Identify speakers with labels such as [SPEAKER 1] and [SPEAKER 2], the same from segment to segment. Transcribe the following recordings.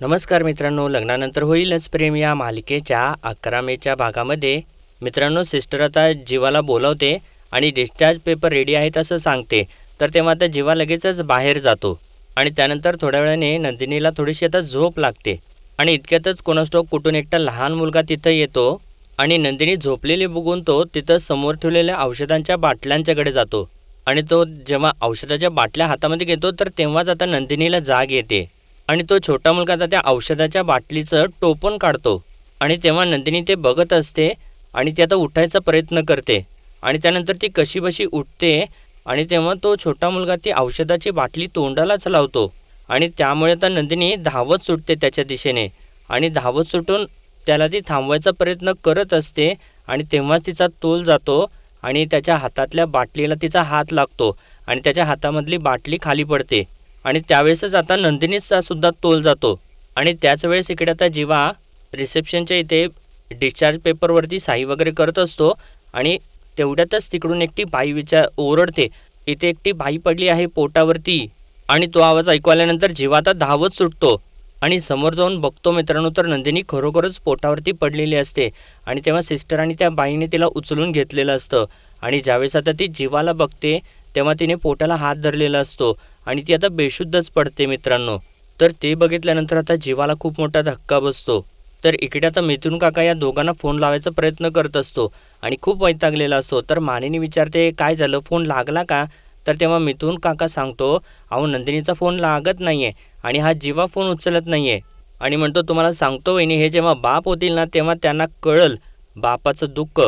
[SPEAKER 1] नमस्कार मित्रांनो, लग्नानंतर होईलच प्रेम या मालिकेच्या 11 मेच्या भागामध्ये मित्रांनो सिस्टर आता जीवाला बोलावते आणि डिस्चार्ज पेपर रेडी आहेत असं सांगते. तर तेव्हा आता जीवा लगेचच बाहेर जातो आणि त्यानंतर थोड्या वेळाने नंदिनीला थोडीशी आता झोप लागते आणि इतक्यातच कोणास ठाऊक कुठून एकटा लहान मुलगा तिथं येतो आणि नंदिनी झोपलेली बघून तो तिथं समोर ठेवलेल्या औषधांच्या बाटल्यांच्याकडे जातो आणि तो जेव्हा औषधाच्या बाटल्या हातामध्ये घेतो तर तेव्हाच आता नंदिनीला जाग येते आणि तो छोटा मुलगा आता त्या औषधाच्या बाटलीचं टोपण काढतो आणि तेव्हा नंदिनी ते बघत असते आणि ती आता उठायचा प्रयत्न करते आणि त्यानंतर ती कशीबशी उठते आणि तेव्हा तो छोटा मुलगा ती औषधाची बाटली तोंडालाच लावतो आणि त्यामुळे आता नंदिनी धावत सुटते त्याच्या दिशेने आणि धावत सुटून त्याला ती थांबवायचा प्रयत्न करत असते आणि तेव्हाच तिचा तोल जातो आणि त्याच्या हातातल्या बाटलीला तिचा हात लागतो आणि त्याच्या हातामधली बाटली खाली पडते आणि त्यावेळेसच आता नंदिनीचा सुद्धा तोल जातो आणि त्याच वेळेस इकडे आता जीवा रिसेप्शनच्या इथे डिस्चार्ज पेपरवरती सही वगैरे करत असतो आणि तेवढ्यातच तिकडून एकटी बाई ओरडते, इथे एकटी बाई पडली आहे पोटावरती. आणि तो आवाज ऐकू आल्यानंतर जीवा आता धावत सुटतो आणि समोर जाऊन बघतो मित्रांनो तर नंदिनी खरोखरच पोटावरती पडलेली असते आणि तेव्हा सिस्टर आणि त्या बाईने तिला उचलून घेतलेलं असतं आणि ज्यावेळेस आता ती जीवाला बघते तेव्हा तिने पोटाला हात धरलेला असतो आणि ती आता बेशुद्धच पडते मित्रांनो. तर ते बघितल्यानंतर आता जीवाला खूप मोठा धक्का बसतो. तर इकडे आता मिथून काका या दोघांना फोन लावायचा प्रयत्न करत असतो आणि खूप वैतागलेला असतो. तर मानिनी विचारते काय झालं, फोन लागला का? तर तेव्हा मिथून काका सांगतो अहो नंदिनीचा फोन लागत नाही आहे आणि हा जीवा फोन उचलत नाही आहे आणि म्हणतो तुम्हाला सांगतो वहिनी, हे जेव्हा बाप होतील ना तेव्हा त्यांना कळल बापाचं दुःख.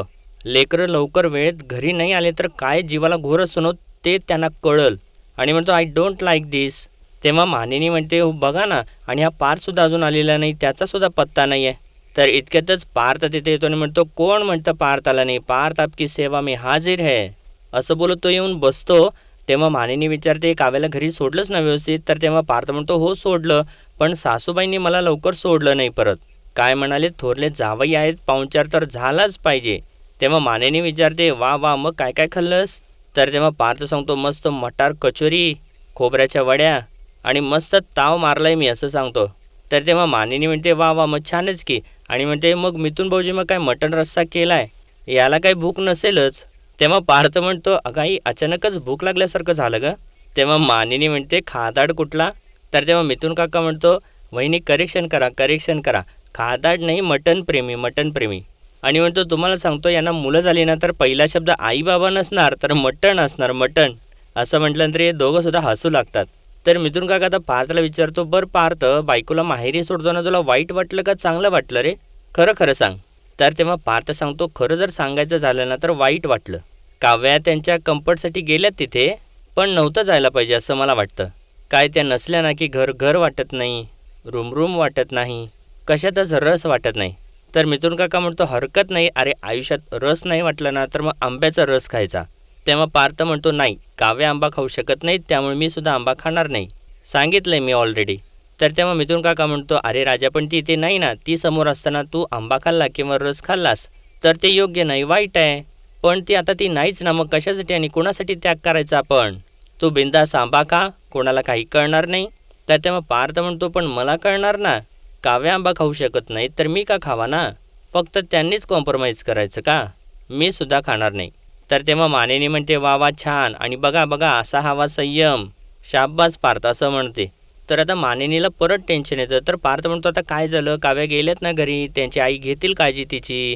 [SPEAKER 1] लेकरं लवकर वेळेत घरी नाही आले तर काय जीवाला घोर असतो ते त्यांना कळल. आणि म्हणतो आय डोंट लाईक दिस. तेव्हा मानिनी म्हणते हो बघा ना, आणि हा पार्थसुद्धा अजून आलेला नाही, त्याचासुद्धा पत्ता नाही आहे. तर इतक्यातच पार्थ तिथे येतो आणि म्हणतो कोण म्हणतं पार्थ आला नाही, पार्थ आपकी सेवा में हाजीर है असं बोलत तो येऊन बसतो. तेव्हा मानिनी विचारते काव्याला घरी सोडलंच ना व्यवस्थित? तर तेव्हा पार्थ म्हणतो हो सोडलं, पण सासूबाईंनी मला लवकर सोडलं नाही परत. काय म्हणाले थोरले जावई आहेत, पाहुणचार तर झालाच पाहिजे. तेव्हा मानिनी विचारते वा वा मग काय काय खाल्लंस? तर तेव्हा पार्थ सांगतो मस्त मटार कचोरी, खोबऱ्याच्या वड्या आणि मस्त ताव मारलाय मी असं सांगतो. तर तेव्हा मानिनी म्हणते वा वा मग छानच की, आणि म्हणते मग मिथून भाऊजी मग काय मटण रस्सा केलाय, याला काही भूक नसेलच. तेव्हा पार्थ म्हणतो अगाई अचानकच भूक लागल्यासारखं झालं ग. तेव्हा मानिनी म्हणते खादाड कुठला? तर तेव्हा मिथून काका म्हणतो वहिनी करेक्शन करा, खादाड नाही मटण प्रेमी. आणि म्हणतो तुम्हाला सांगतो यांना मुलं झाली ना तर पहिला शब्द आई बाबा नसणार तर मटण असणार, मटण असं म्हटल्यानंतर हे दोघं सुद्धा हसू लागतात. तर मिथून काका आता पार्थला विचारतो बरं पार्थ, बायकोला माहेरी सोडताना तुला वाईट वाटलं का चांगलं वाटलं रे? खरं सांग. तर तेव्हा पार्थ सांगतो खरं जर सांगायचं झालं ना तर वाईट वाटलं. काव्या त्यांच्या कम्फर्टसाठी गेल्यात तिथे, पण नव्हतं जायला पाहिजे असं मला वाटतं. काय त्या नसल्या ना की घर वाटत नाही, रूम वाटत नाही, कशातच रस वाटत नाही. तर मिथून काका म्हणतो हरकत नाही, अरे आयुष्यात रस नाही वाटला ना तर मग आंब्याचा रस खायचा. तेव्हा पार्थ म्हणतो नाही, काव्या आंबा खाऊ शकत नाही त्यामुळे मी सुद्धा आंबा खाणार नाही, सांगितलंय मी ऑलरेडी. तर तेव्हा मिथून काका म्हणतो अरे राजा पण ती इथे नाही ना, ती समोर असताना तू आंबा खाल्ला किंवा रस खाल्लास तर ते योग्य नाही, वाईट आहे. पण ती आता ती नाहीच ना, मग कशासाठी आणि कोणासाठी त्याग करायचा आपण? तू बिंदास आंबा खा, कोणाला काही कळणार नाही. तर तेव्हा पार्थ म्हणतो पण मला कळणार ना, काव्या आंबा खाऊ शकत नाही तर मी का खावा ना, फक्त त्यांनीच कॉम्प्रोमाइज करायचं का, मी सुद्धा खाणार नाही. तर तेव्हा मानिनी म्हणते वा वा छान, आणि बघा असा हवा संयम, शाब्बास पार्थ असं म्हणते. तर आता मानिनीला परत टेन्शन येतं. तर पार्थ म्हणतो आता काय झालं, काव्या गेल्यात ना घरी, त्यांची आई घेतील काळजी तिची,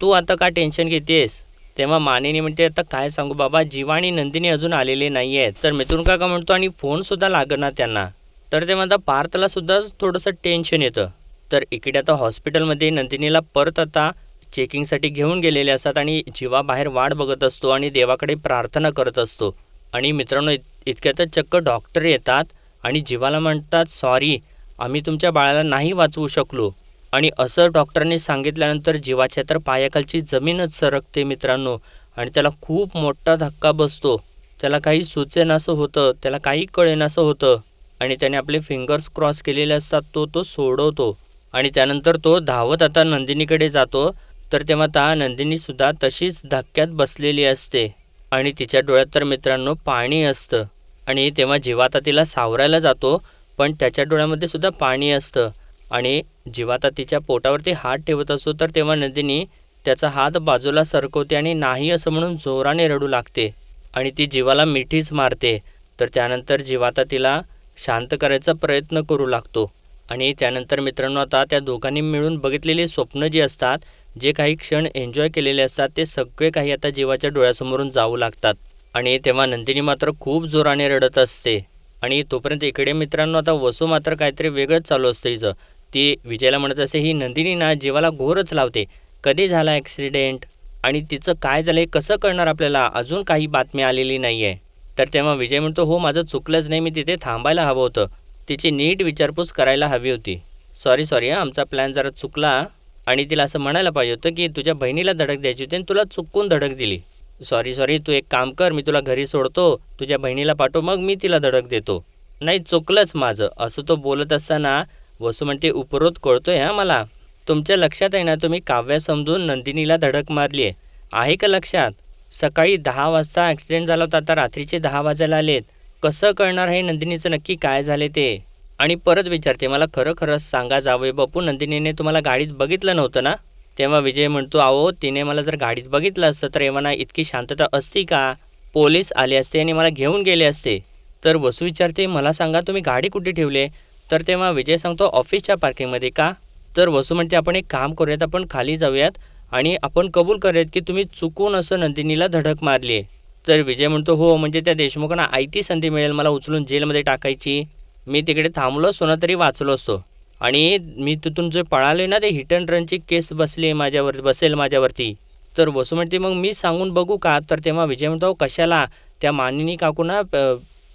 [SPEAKER 1] तू आता का टेन्शन घेतेस? तेव्हा मानिनी म्हणते आता काय सांगू बाबा, जीवा आणि नंदिनी अजून आलेले नाही आहेत. तर मिथून काका म्हणतो आणि फोनसुद्धा लागणार त्यांना. तर तेव्हा आता पार्थला सुद्धा थोडंसं टेन्शन येतं. तर इकडे आता हॉस्पिटलमध्ये नंदिनीला परत आता चेकिंगसाठी घेऊन गेलेले असतात आणि जीवा बाहेर वाट बघत असतो आणि देवाकडे प्रार्थना करत असतो. आणि मित्रांनो इतक्यातच चक्क डॉक्टर येतात आणि जीवाला म्हणतात सॉरी, आम्ही तुमच्या बाळाला नाही वाचवू शकलो. आणि असं डॉक्टरांनी सांगितल्यानंतर जीवाच्या तर पायाखालची जमीनच सरकते मित्रांनो आणि त्याला खूप मोठा धक्का बसतो. त्याला काही सुचेनासं होतं, त्याला काही कळेनासं होतं आणि त्याने आपले फिंगर्स क्रॉस केलेले असतात, तो सोडवतो आणि त्यानंतर तो धावत आता नंदिनीकडे जातो. तर तेव्हा त्या नंदिनीसुद्धा तशीच धक्क्यात बसलेली असते आणि तिच्या डोळ्यात तर मित्रांनो पाणी असतं. आणि तेव्हा जीवा आता तिला सावरायला जातो पण त्याच्या डोळ्यामध्ये सुद्धा पाणी असतं आणि जेव्हा आता तिच्या पोटावरती हात ठेवत असतो तर तेव्हा नंदिनी त्याचा हात बाजूला सरकवते आणि नाही असं म्हणून जोराने रडू लागते आणि ती जीवाला मिठीच मारते. तर त्यानंतर जीवा आता तिला शांत करायचा प्रयत्न करू लागतो. आणि त्यानंतर मित्रांनो आता त्या दोघांनी मिळून बघितलेली स्वप्न जी असतात, जे काही क्षण एन्जॉय केलेले असतात ते सगळे काही आता जीवाच्या डोळ्यासमोरून जाऊ लागतात. आणि तेव्हा नंदिनी मात्र खूप जोराने रडत असते. आणि तोपर्यंत इकडे मित्रांनो आता वसू मात्र काहीतरी वेगळंच चालू असतं हिचं. ती विजयला म्हणत असते, ही नंदिनी ना जीवाला घोरच लावते. कधी झाला ॲक्सिडेंट आणि तिचं काय झालं हे कसं कळणार आपल्याला, अजून काही बातमी आलेली नाही आहे. तर तेव्हा विजय म्हणतो, हो माझं चुकलंच नाही, मी तिथे थांबायला हवं होतं, तिची नीट विचारपूस करायला हवी होती. सॉरी आमचा प्लॅन जरा चुकला आणि तिला असं म्हणायला पाहिजे होतं की तुझ्या बहिणीला धडक द्यायची होती आणि तुला चुकून धडक दिली. सॉरी तू एक काम कर, मी तुला घरी सोडतो, तुझ्या बहिणीला पाठव, मग मी तिला धडक देतो. नाही चुकलंच माझं, असं तो बोलत असताना वसू म्हणते, उपरोध कळतोय हा मला. तुमच्या लक्षात आहे ना, तुम्ही काव्या समजून नंदिनीला धडक मारली आहे का लक्षात? सकाळी 10 वाजता ॲक्सिडेंट झाला होता, आता रात्रीचे 10 वाजायला आलेत. कसं कळणार आहे नंदिनीचं नक्की काय झाले ते? आणि परत विचारते, मला खरं सांगा जावई बापू, नंदिनीने तुम्हाला गाडीत बघितलं नव्हतं ना? तेव्हा विजय म्हणतो, अहो तिने मला जर गाडीत बघितलं असतं तर एव्हा इतकी शांतता असती का? पोलीस आले असते आणि मला घेऊन गेले असते. तर वसू विचारते, मला सांगा तुम्ही गाडी कुठे ठेवले? तर तेव्हा विजय सांगतो, ऑफिसच्या पार्किंगमध्ये. का? तर वसू म्हणते, आपण एक काम करूयात, आपण खाली जाऊयात आणि आपण कबूल करूयात की तुम्ही चुकून असं नंदिनीला धडक मारली आहे. तर विजय म्हणतो, हो म्हणजे त्या देशमुखांना आयती संधी मिळेल मला उचलून जेलमध्ये टाकायची. मी तिकडे थांबलो असतो ना तरी वाचलो असतो. आणि मी तिथून जे पळाले ना, ते हिट अँड रनची केस बसेल माझ्यावरती. तर वसू म्हणते, मग मी सांगून बघू का? तर तेव्हा विजय म्हणतो, कशाला? त्या मानिनी काकू ना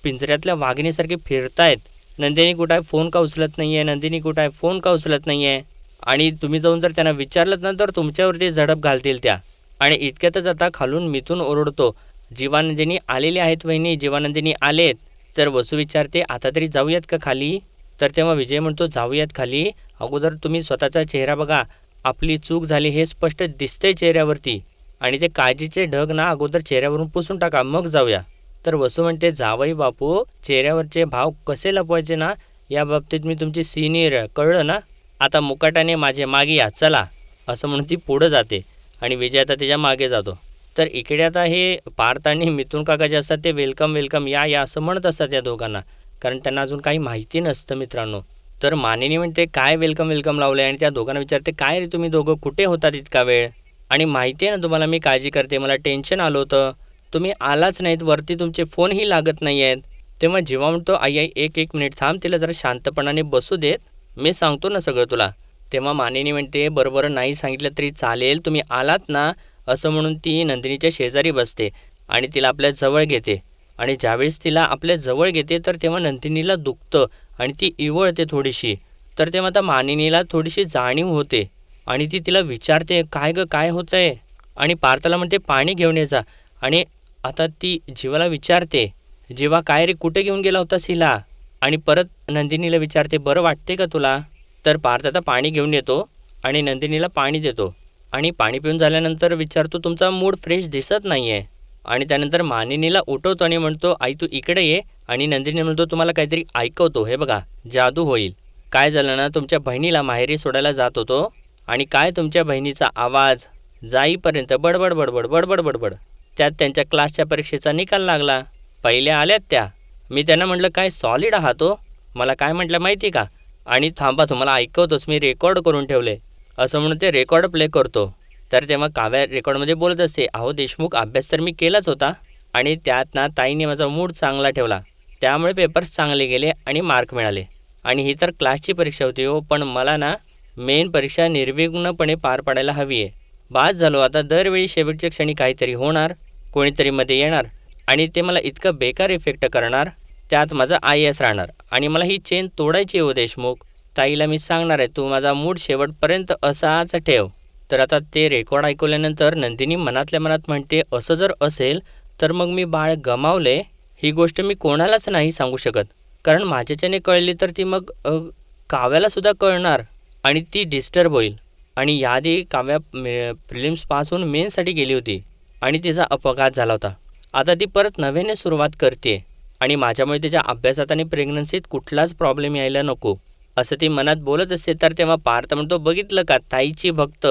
[SPEAKER 1] पिंजऱ्यातल्या वाघिणीसारखे फिरतायत. नंदिनी कुठं आहे, फोन का उचलत नाही आहे, नंदिनी कुठं आहे, फोन का उचलत नाही आहे. आणि तुम्ही जाऊन जर त्यांना विचारलं ना तर तुमच्यावरती झडप घालतील त्या. आणि इतक्यातच आता खालून मिथून ओरडतो, जीवानंदिनी आलेले आहेत वहिनी, जीवानंदिनी आलेत. तर वसू विचारते, आता तरी जाऊयात का खाली? तर तेव्हा विजय म्हणतो, जाऊयात खाली, अगोदर तुम्ही स्वतःचा चेहरा बघा, आपली चूक झाली हे स्पष्ट दिसतंय चेहऱ्यावरती. आणि ते काळजीचे ढग ना अगोदर चेहऱ्यावरून पुसून टाका, मग जाऊया. तर वसू म्हणते, जावई बापू, चेहऱ्यावरचे भाव कसे लपवायचे ना, या बाबतीत मी तुमची सिनियर, कळलं ना? आता मुकाटाने माझे मागे या, चला, असं म्हणून ती पुढं जाते आणि विजय आता तिच्या मागे जातो. तर इकडे आता हे पार्थ आणि मिथून काका जे असतात ते वेलकम या असं म्हणत असतात या दोघांना, कारण त्यांना अजून काही माहिती नसतं मित्रांनो. तर मानिनी म्हणते, काय वेलकम लावलं आहे? आणि त्या दोघांना विचारते, काय रे तुम्ही दोघं कुठे होतात इतका वेळ? आणि माहिती आहे ना तुम्हाला मी काळजी करते, मला टेन्शन आलं होतं, तुम्ही आलाच नाहीत, वरती तुमचे फोनही लागत नाही आहेत. तेव्हा जेव्हा म्हणतो, आई एक मिनिट थांब, तिला जरा शांतपणाने बसू देत, मी सांगतो ना सगळं तुला. तेव्हा मानिनी म्हणते, बरोबर नाही सांगितलं तरी चालेल, तुम्ही आलात ना, असं म्हणून ती नंदिनीच्या शेजारी बसते आणि तिला आपल्या जवळ घेते. आणि ज्यावेळेस तिला आपल्या जवळ घेते तर तेव्हा नंदिनीला दुखतं आणि ती इवळते थोडीशी. तर तेव्हा आता मानिनीला थोडीशी जाणीव होते आणि ती तिला विचारते, काय गं काय होतं आहे? आणि पार्थला म्हणते, पाणी घेऊन ये जा. आणि आता ती जीवाला विचारते, जीवा काय रे, कुठे घेऊन गेला होतास हिला? आणि परत नंदिनीला विचारते, बरं वाटते का तुला? तर पार्थ आता पाणी घेऊन येतो आणि नंदिनीला पाणी देतो. आणि पाणी पिऊन झाल्यानंतर विचारतो, तुमचा मूड फ्रेश दिसत नाही आहे. आणि त्यानंतर मानिनीला उठवतो आणि म्हणतो, आई तू इकडे ये. आणि नंदिनी म्हणतो, तुम्हाला काहीतरी ऐकवतो, हे बघा जादू होईल. काय झालं ना, तुमच्या बहिणीला माहेरी सोडायला जात होतो आणि काय तुमच्या बहिणीचा आवाज जाईपर्यंत बडबड. त्यात त्यांच्या क्लासच्या परीक्षेचा निकाल लागला. पहिल्या आल्यात त्या. मी त्यांना म्हटलं, काय सॉलिड आहात हो? मला काय म्हटलं माहिती का? आणि थांबा तुम्हाला ऐकवतोच, मी रेकॉर्ड करून ठेवले, असं म्हणून ते रेकॉर्ड प्ले करतो. तर तेव्हा काव्या रेकॉर्डमध्ये बोलत असते, अहो देशमुख, अभ्यास तर मी केलाच होता आणि त्यात ना ताईने माझा मूड चांगला ठेवला, त्यामुळे पेपर्स चांगले गेले आणि मार्क मिळाले. आणि ही तर क्लासची परीक्षा होती हो, पण मला ना मेन परीक्षा निर्विघ्नपणे पार पाडायला हवी आहे. बास झालो आता, दरवेळी शेवटच्या क्षणी काहीतरी होणार, कोणीतरी मध्ये येणार आणि ते मला इतकं बेकार इफेक्ट करणार, त्यात माझा IAS राहणार आणि मला ही चेन तोडायची हो देशमुख. ताईला मी सांगणार आहे, तू माझा मूड शेवटपर्यंत असाच ठेव. तर आता ते रेकॉर्ड ऐकवल्यानंतर नंदिनी मनातल्या मनात म्हणते, असं जर असेल तर मग मी बाळ गमावले, ही गोष्ट मी कोणालाच नाही सांगू शकत, कारण माझ्याच्याने कळली तर ती मग काव्यालासुद्धा कळणार आणि ती डिस्टर्ब होईल. आणि याआधी काव्या प्रिलिम्सपासून मेन्ससाठी गेली होती आणि तिचा अपघात झाला होता. आता ती परत नव्याने सुरुवात करते आणि माझ्यामुळे तिच्या अभ्यासात आणि प्रेग्नन्सीत कुठलाच प्रॉब्लेम यायला नको. असं ती मनात बोलत असते. तर तेव्हा पार्थ म्हणतो, बघितलं का ताईची भक्त,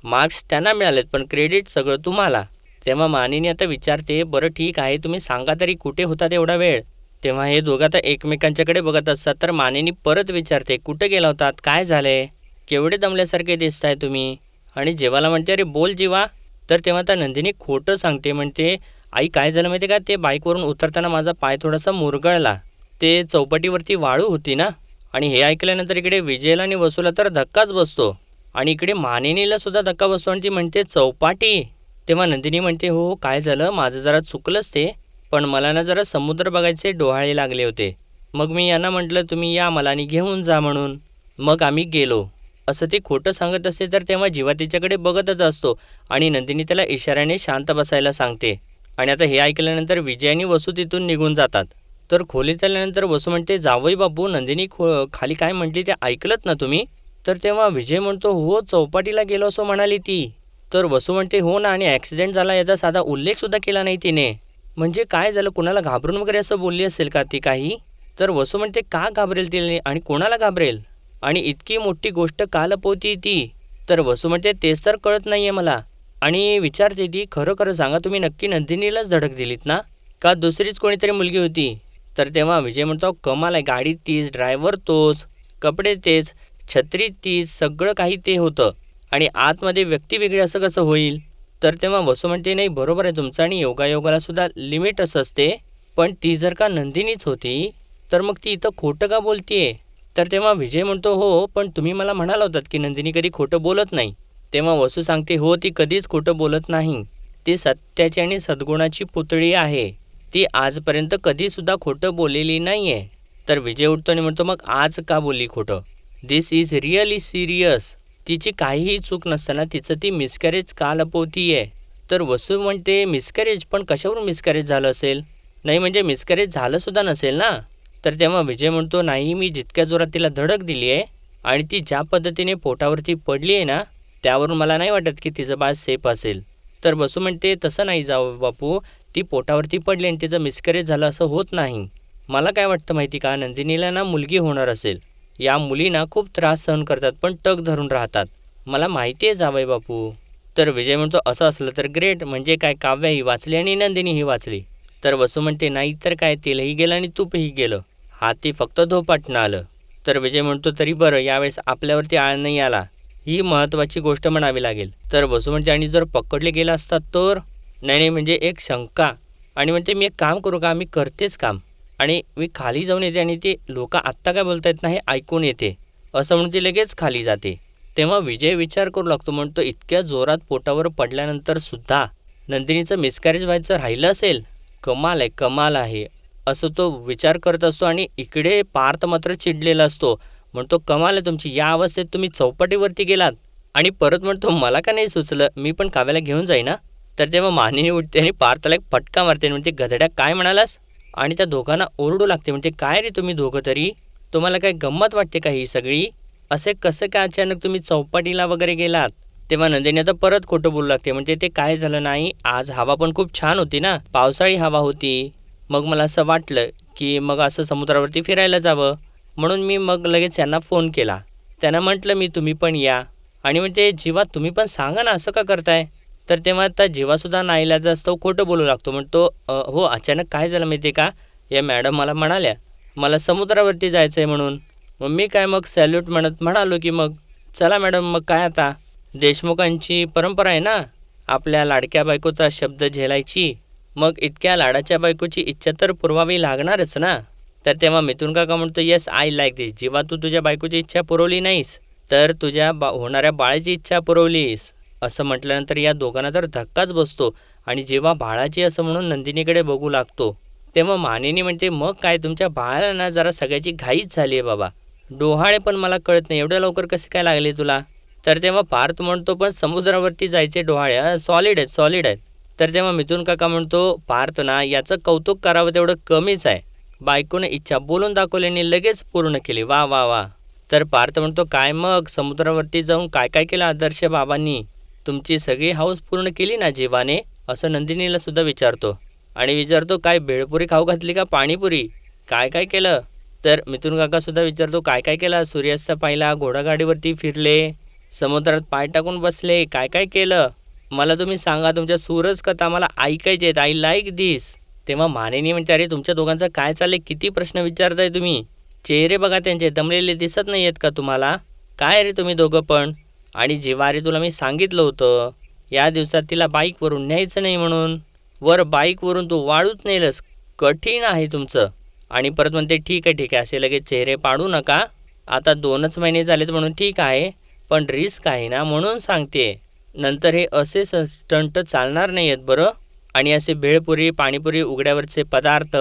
[SPEAKER 1] मार्क्स त्यांना मिळालेत पण क्रेडिट सगळं तुम्हाला. तेव्हा मानिनी आता विचारते, बरं ठीक आहे तुम्ही सांगा तरी कुठे होतात एवढा वेळ. तेव्हा हे दोघं आता एकमेकांच्याकडे बघत असतात. तर मानिनी परत विचारते, कुठे गेला होतात, काय झालंय, केवढे दमल्यासारखे दिसताय तुम्ही. आणि जीवाला म्हणते, अरे बोल जीवा. तर तेव्हा आता नंदिनी खोटं सांगते, म्हणते आई काय झालं माहिती का, ते बाईकवरून उतरताना माझा पाय थोडासा मुरगळला, ते चौपाटीवरती वाळू होती ना. आणि हे ऐकल्यानंतर इकडे विजयला आणि वसूला तर धक्काच बसतो आणि इकडे मानिनीला सुद्धा धक्का बसतो आणि ती म्हणते चौपाटी. तेव्हा नंदिनी म्हणते, हो हो काय झालं, माझं जरा चुकलंच ते, पण मला ना जरा समुद्र बघायचे डोहाळे लागले होते. मग मी यांना म्हटलं तुम्ही या मला आणि घेऊन जा म्हणून, मग आम्ही गेलो. असं ती खोटं सांगत असते. तर तेव्हा जीवा तिच्याकडे बघतच असतो आणि नंदिनी त्याला इशाऱ्याने शांत बसायला सांगते. आणि आता हे ऐकल्यानंतर विजय आणि वसू तिथून निघून जातात. तर खोलीत आल्यानंतर वसू म्हणते, जावई बापू नंदिनी खाली काय म्हटली ते ऐकलत ना तुम्ही. तर तेव्हा विजय म्हणतो, हो चौपाटीला गेलो असं म्हणाली ती. तर वसू म्हणते, हो ना, आणि ॲक्सिडेंट झाला याचा साधा उल्लेखसुद्धा केला नाही तिने. म्हणजे काय झालं, कुणाला घाबरून वगैरे असं बोलली असेल का ती काही. तर वसू म्हणते, का घाबरेल तिने आणि कोणाला घाबरेल, आणि इतकी मोठी गोष्ट का लपवती ती. तर वसू म्हणते, तेच तर कळत नाही आहे मला. आणि विचारते ती, खरं खरं सांगा तुम्ही नक्की नंदिनीलाच धडक दिलीत ना, का दुसरीच कोणीतरी मुलगी होती. तर तेव्हा विजय म्हणतो, कमाल आहे, गाडी तीच, ड्रायव्हर तोच, कपडे तेच, छत्री तीच, सगळं काही ते होतं आणि आतमध्ये व्यक्ती वेगळी असं कसं होईल. तर तेव्हा वसू म्हणते, नाही बरोबर आहे तुमचं, आणि योगायोगाला सुद्धा लिमिट असं असते. पण ती जर का नंदिनीच होती तर मग ती इथं खोटं का बोलतीये. तर तेव्हा विजय म्हणतो, हो पण तुम्ही मला म्हणाला होतात की नंदिनी कधी खोटं बोलत नाही. तेव्हा वसू सांगते, हो ती कधीच खोटं बोलत नाही, ती सत्याची आणि सद्गुणाची पुतळी आहे, ती आजपर्यंत कधीसुद्धा खोटं बोललेली नाही आहे. तर विजय उठतो आणि म्हणतो, मग आज का बोलली खोटं, दिस इज रिअली सिरियस. तिची काहीही चूक नसताना तिचं ती मिसकॅरेज का लपवती आहे. तर वसू म्हणते, मिसकॅरेज, पण कशावरून मिसकॅरेज झालं असेल, नाही म्हणजे मिसकॅरेज झालं सुद्धा नसेल ना. तर तेव्हा विजय म्हणतो, नाही मी जितक्या जोरात तिला धडक दिली आहे आणि ती ज्या पद्धतीने पोटावरती पडली आहे ना, त्यावरून मला नाही वाटत की तिचं बाळ सेफ असेल. तर वसू म्हणते, तसं नाही जावं बापू, ती पोटावरती पडली आणि तिचं मिसकॅरेज झालं असं होत नाही. मला काय वाटतं माहिती का, नंदिनीला ना मुलगी होणार असेल. या मुली ना खूप त्रास सहन करतात पण टक धरून राहतात, मला माहिती आहे जावई बापू. तर विजय म्हणतो, असं असलं तर ग्रेट, म्हणजे काय काव्याही वाचली आणि नंदिनीही वाचली. तर वसू म्हणते, नाही तर काय, तेलही गेलं आणि तूपही गेलं, हाती फक्त धोपाटणं आलं. तर विजय म्हणतो, तरी बरं यावेळेस आपल्यावरती आळ नाही आला, ही महत्त्वाची गोष्ट म्हणावी लागेल. तर वसू म्हणते, आणि जर पकडले गेला असतात तर. नाही नाही म्हणजे एक शंका. आणि म्हणते, मी एक काम करू का, मी करतेच काम, आणि मी खाली जाऊन येते आणि ते लोक आत्ता काय बोलतायत ना हे ऐकून येते, असं म्हणून ती लगेच खाली जाते. तेव्हा विजय विचार करू लागतो, म्हणतो इतक्या जोरात पोटावर पडल्यानंतर सुद्धा नंदिनीचं मिसकॅरेज व्हायचं राहिलं असेल, कमाल आहे कमाल आहे, असं तो विचार करत असतो. आणि इकडे पार्थ मात्र चिडलेला असतो, म्हणतो कमाल आहे तुमची, या अवस्थेत तुम्ही चौपाटीवरती गेलात. आणि परत म्हणतो, मला का नाही सुचलं, मी पण काव्याला घेऊन जाईन ना. तर तेव्हा मानिनी उठते आणि पार्थला एक फटका मारते, म्हणते गधड्या काय म्हणालास, आणि त्या दोघांना ओरडू लागते, म्हणते काय रे तुम्ही दोघं तरी, तुम्हाला काय गंमत वाटते का ही सगळी, असे कसं काय अचानक तुम्ही चौपाटीला वगैरे गेलात. तेव्हा नंदिनी आता परत खोटं बोलू लागते, म्हणजे ते काय झालं नाही, आज हवा पण खूप छान होती ना, पावसाळी हवा होती, मग मला असं वाटलं की मग असं समुद्रावरती फिरायला जावं, म्हणून मी मग लगेच यांना फोन केला, त्यांना म्हटलं मी तुम्ही पण या. आणि म्हणते, जीवा तुम्ही पण सांगा ना असं का करताय. तर तेव्हा आता जीवासुद्धा नाईलाजा असतो, खोटं बोलू लागतो, म्हणतो हो अचानक काय झालं माहिती आहे का, या मॅडम मला म्हणाल्या मला समुद्रावरती जायचं आहे म्हणून, मग मी काय मग सॅल्यूट म्हणत म्हणालो की मग चला मॅडम, मग काय आता, देशमुखांची परंपरा आहे ना आपल्या लाडक्या बायकोचा शब्द झेलायची, मग इतक्या लाडाच्या बायकोची इच्छा तर पुरवावी लागणारच ना. तर तेव्हा मिथुन काका म्हणतो, येस आय लाईक दिस, जेव्हा तू तुझ्या बायकोची इच्छा पुरवली नाहीस तर तुझ्या होणाऱ्या बाळाची इच्छा पुरवलीस. असं म्हटल्यानंतर या दोघांना तर धक्काच बसतो आणि जेव्हा बाळाची असं म्हणून नंदिनीकडे बघू लागतो, तेव्हा मानिनी म्हणते, मग काय तुमच्या बाळाला ना जरा सगळ्याची घाईच झाली आहे बाबा, डोहाळे पण मला कळत नाही एवढ्या लवकर कसे काय लागले तुला. तर तेव्हा पार्थ म्हणतो, पण समुद्रावरती जायचे डोहाळे सॉलिड आहेत सॉलिड आहेत. तर तेव्हा मिथुन काका म्हणतो, पार्थ ना याचं कौतुक करावं तेवढं कमीच आहे, बायकोने इच्छा बोलून दाखवल्याने लगेच पूर्ण केली, वा वा वा. तर पार्थ म्हणतो, काय मग समुद्रावरती जाऊन काय काय केलं आदर्श बाबांनी, तुमची सगळी हाऊस पूर्ण केली ना जीवाने, असं नंदिनीला सुद्धा विचारतो. आणि विचारतो, काय भेळपुरी खाऊ घातली का पाणीपुरी, काय काय केलं. तर मिथुन काका सुद्धा विचारतो, काय काय केलं? सूर्यास्त पाहिला, घोडागाडीवरती फिरले, समुद्रात पाय टाकून बसले, काय काय केलं? मला तुम्ही सांगा, तुमच्या सूरज कथा मला ऐकायचे आहेत. आय लाईक दिस. तेव्हा मानिनी म्हणते, अरे तुमच्या दोघांचं काय चाललंय? किती प्रश्न विचारताय तुम्ही? चेहरे बघा त्यांचे, दमलेले दिसत नाही आहेत का तुम्हाला? काय रे तुम्ही दोघं पण? आणि जीवा, अरे तुला मी सांगितलं होतं या दिवसात तिला बाईकवरून न्यायचं नाही म्हणून. वर बाईकवरून तू वाळूच नेलंस. कठीण आहे तुमचं. आणि परत म्हणते, ठीक आहे असे लगेच चेहरे पाडू नका. आता 2च महिने झालेत म्हणून ठीक आहे, पण रिस्क आहे ना म्हणून सांगते. नंतर हे असे स्टंट चालणार नाही आहेत बरं. आणि असे भेळपुरी, पाणीपुरी, उघड्यावरचे पदार्थ,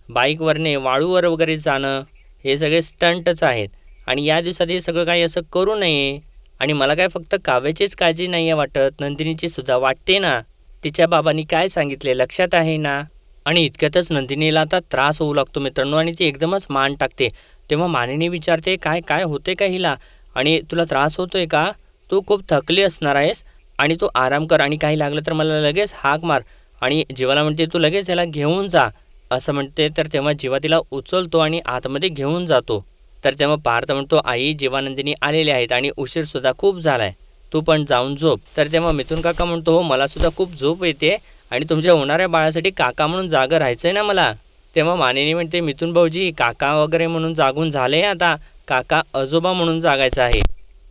[SPEAKER 1] बाईकवरने वाळूवर वगैरे जाणं, हे सगळे स्टंटच आहेत. आणि या दिवसात हे सगळं काही असं करू नये. आणि मला काय फक्त काव्याचीच काळजी नाही आहे वाटत, नंदिनीची सुद्धा वाटते ना. तिच्या बाबांनी काय सांगितले लक्षात आहे ना. आणि इतक्यातच नंदिनीला आता त्रास होऊ लागतो मित्रांनो, आणि ती एकदमच मान टाकते. तेव्हा मानिनी विचारते, काय काय होते का हिला? आणि तुला त्रास होतोय का? तू खूप थकली असणार आहेस आणि तू आराम कर, आणि काही लागलं तर मला लगेच हाक मार. आणि जीवाला म्हणते, तू लगेच याला घेऊन जा असं म्हणते. तर तेव्हा जीवा तिला उचलतो आणि आतमध्ये घेऊन जातो. तर तेव्हा पार्थ म्हणतो, आई जीवानंदिनी आलेले आहेत आणि उशीरसुद्धा खूप झाला आहे, तू पण जाऊन झोप. तर तेव्हा मिथुन काका म्हणतो, हो मलासुद्धा खूप झोप येते आणि तुमच्या होणाऱ्या बाळासाठी काका म्हणून जागं राहायचं आहे ना मला. तेव्हा मानिनी म्हणते, मिथुन भाऊजी काका वगैरे म्हणून जागून झाले, आता काका आजोबा म्हणून जागायचं आहे.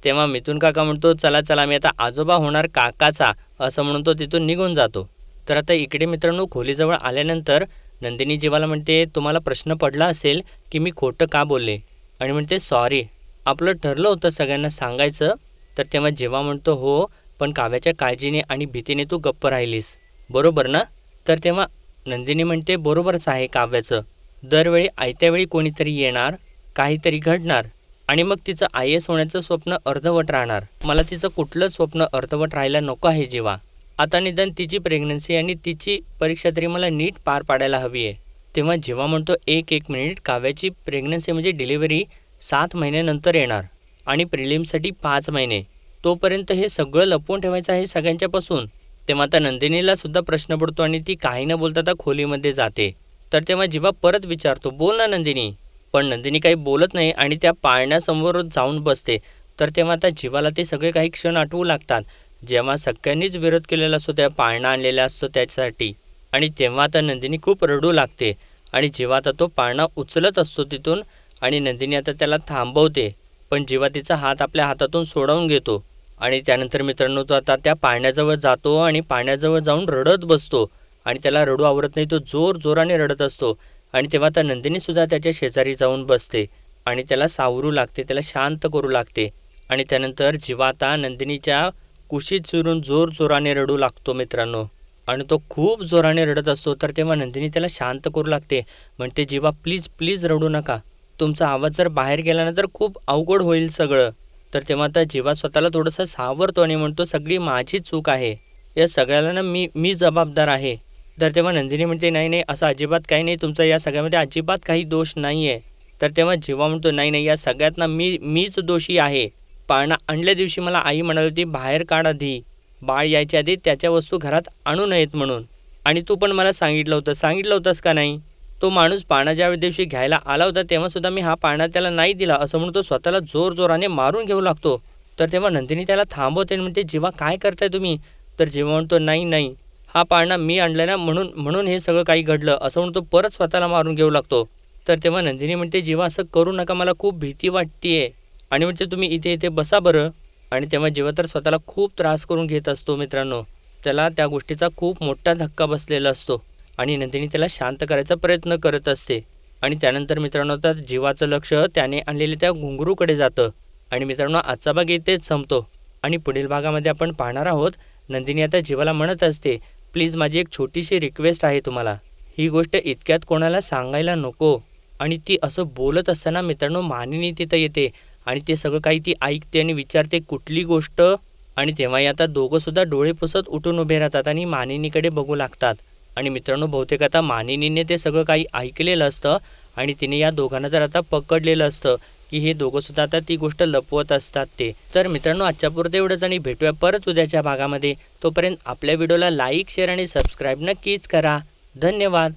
[SPEAKER 1] तेव्हा मिथुन काका म्हणतो, चला मी आता आजोबा होणार काकाचा, असं म्हणून तो तिथून निघून जातो. तर आता इकडे मित्रांनो खोलीजवळ आल्यानंतर नंदिनी जीवाला म्हणते, तुम्हाला प्रश्न पडला असेल की मी खोटं का बोलले. आणि म्हणते, सॉरी, आपलं ठरलं होतं सगळ्यांना सांगायचं. तर तेव्हा जीवा म्हणतो, हो पण काव्याच्या काळजीने आणि भीतीने तू गप्प राहिलीस, बरोबर ना. तर तेव्हा नंदिनी म्हणते, बरोबरच आहे काव्याचं. दरवेळी आयत्यावेळी कोणीतरी येणार, काहीतरी घडणार आणि मग तिचं IAS होण्याचं स्वप्न अर्धवट राहणार. मला तिचं कुठलं स्वप्न अर्धवट राहायला नको आहे जीवा. आता निदान तिची प्रेग्नन्सी आणि तिची परीक्षा तरी मला नीट पार पाडायला हवी आहे. तेव्हा जीवा म्हणतो, एक मिनिट, काव्याची प्रेग्नन्सी म्हणजे डिलिव्हरी 7 महिन्यानंतर येणार आणि प्रिलिम्ससाठी 5 महिने, तोपर्यंत हे सगळं लपवून ठेवायचं आहे सगळ्यांच्यापासून. तेव्हा आता नंदिनीला सुद्धा प्रश्न पडतो आणि ती काही न बोलता आता खोलीमध्ये जाते. तर तेव्हा जीवा परत विचारतो, बोल ना नंदिनी. पण नंदिनी काही बोलत नाही आणि त्या पाळण्यासमोरच जाऊन बसते. तर तेव्हा आता जीवाला ते सगळे काही क्षण आठवू लागतात, जेव्हा सगळ्यांनीच विरोध केलेला असतो त्या पाळणा आणलेला असतो त्याच्यासाठी. आणि तेव्हा आता नंदिनी खूप रडू लागते आणि जीवा आता तो पाळणा उचलत असतो तिथून आणि नंदिनी आता त्याला थांबवते. पण जीवा तिचा हात आपल्या हातातून सोडवून घेतो आणि त्यानंतर मित्रांनो तो आता त्या पाळण्याजवळ जातो आणि पाळण्याजवळ जाऊन रडत बसतो. आणि त्याला रडू आवरत नाही, तो जोराने रडत असतो. आणि तेव्हा आता नंदिनीसुद्धा त्याच्या शेजारी जाऊन बसते आणि त्याला सावरू लागते, त्याला शांत करू लागते. आणि त्यानंतर जीवा आता नंदिनीच्या कुशीत शिरून जोराने रडू लागतो मित्रांनो. आणि तो खूप जोराने रडत असतो. तर तेव्हा नंदिनी त्याला शांत करू लागते, म्हणते, जीवा प्लीज रडू नका, तुमचा आवाज जर बाहेर गेला ना तर खूप अवघड होईल सगळं. तर तेव्हा आता जीवा स्वतःला थोडंसं सावरतो आणि म्हणतो, सगळी माझी चूक आहे, या सगळ्याला ना मी जबाबदार आहे. तर तेव्हा नंदिनी म्हणते, नाही असं अजिबात काही नाही, तुमचा या सगळ्यामध्ये अजिबात काही दोष नाही आहे. तर तेव्हा जीवा म्हणतो, नाही या सगळ्यात ना मीच दोषी आहे. पाळणा आणल्या दिवशी मला आई म्हणाली होती, बाहेर काढ आधी, बाळ यायच्या आधी त्याच्या वस्तू घरात आणू नयेत म्हणून. आणि तू पण मला सांगितलं होतंस का नाही. तो माणूस पाळणा ज्या दिवशी घ्यायला आला होता तेव्हासुद्धा मी हा पाळणा त्याला नाही दिला, असं म्हणून तो स्वतःला जोराने मारून घेऊ लागतो. तर तेव्हा नंदिनी त्याला थांबवते आणि म्हणते, जीवा काय करताय तुम्ही. तर जीवा म्हणतो, नाही हा पाळणा मी आणला ना, म्हणून हे सगळं काही घडलं, असं म्हणून तो परत स्वतःला मारून घेऊ लागतो. तर तेव्हा नंदिनी म्हणते, जीवा असं करू नका, मला खूप भीती वाटतेय. आणि म्हणते, तुम्ही इथे बसा बरं. आणि तेव्हा जीवा तर स्वतःला खूप त्रास करून घेत असतो मित्रांनो. त्याला त्या गोष्टीचा खूप मोठा धक्का बसलेला असतो आणि नंदिनी त्याला शांत करायचा प्रयत्न करत असते. आणि त्यानंतर मित्रांनो तर जीवाचं लक्ष त्याने आणलेल्या त्या घुंगरूकडे जातं. आणि मित्रांनो आजचा भाग इथेच संपतो आणि पुढील भागामध्ये आपण पाहणार आहोत. नंदिनी आता जीवाला म्हणत असते, प्लीज माझी एक छोटीशी रिक्वेस्ट आहे तुम्हाला, ही गोष्ट इतक्यात कोणाला सांगायला नको. आणि ती असं बोलत असताना मित्रांनो मानिनी तिथं येते आणि ते सगळं काही ती ऐकते आणि विचारते कुठली गोष्ट. आणि तेव्हाही आता दोघंसुद्धा डोळे पुसत उठून उभे राहतात आणि मानिनीकडे बघू लागतात. आणि मित्रांनो बहुतेक आता मानिनीने ते सगळं काही ऐकलेलं असतं आणि तिने या दोघांना तर आता पकडलेलं असतं की हे दोघंसुद्धा आता ती गोष्ट लपवत असतात ते. तर मित्रांनो आजच्या पुरतं एवढंच आणि भेटूया परत उद्याच्या भागामध्ये. तोपर्यंत आपल्या व्हिडिओला लाईक, शेअर आणि सबस्क्राईब नक्कीच करा. धन्यवाद.